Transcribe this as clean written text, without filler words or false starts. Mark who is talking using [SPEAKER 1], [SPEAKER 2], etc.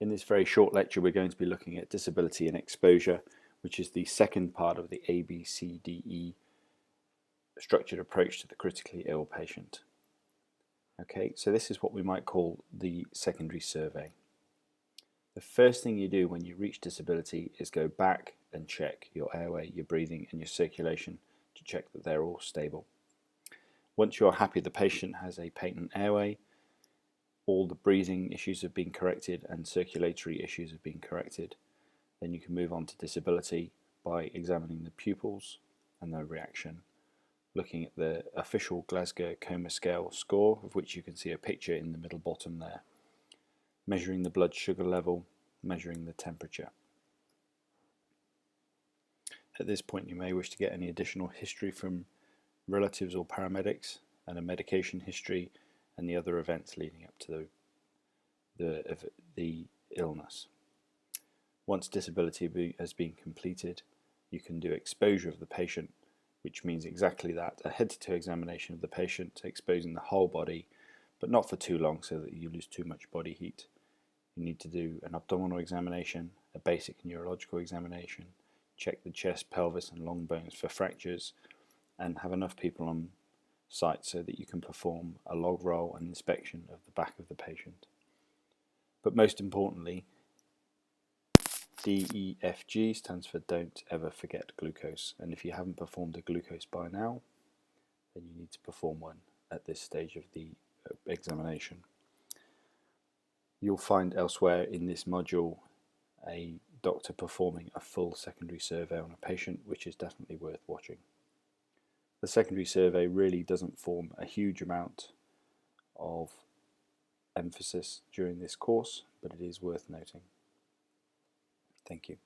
[SPEAKER 1] In this very short lecture, we're going to be looking at disability and exposure, which is the second part of the ABCDE structured approach to the critically ill patient. Okay, so this is what we might call the secondary survey. The first thing you do when you reach disability is go back and check your airway, your breathing and your circulation to check that they're all stable. Once you're happy the patient has a patent airway, all the breathing issues have been corrected and circulatory issues have been corrected, then you can move on to disability by examining the pupils and their reaction, looking at the official Glasgow Coma Scale score, of which you can see a picture in the middle bottom there, measuring the blood sugar level, measuring the temperature. At this point you may wish to get any additional history from relatives or paramedics and a medication history and the other events leading up to the illness. Once disability has been completed, you can do exposure of the patient, which means exactly that, a head-to-toe examination of the patient, exposing the whole body, but not for too long so that you lose too much body heat. You need to do an abdominal examination, a basic neurological examination, check the chest, pelvis and long bones for fractures, and have enough people on site so that you can perform a log roll and inspection of the back of the patient. But most importantly, DEFG stands for Don't Ever Forget Glucose, and if you haven't performed a glucose by now, then you need to perform one at this stage of the examination. You'll find elsewhere in this module a doctor performing a full secondary survey on a patient, which is definitely worth watching. The secondary survey really doesn't form a huge amount of emphasis during this course, but it is worth noting. Thank you.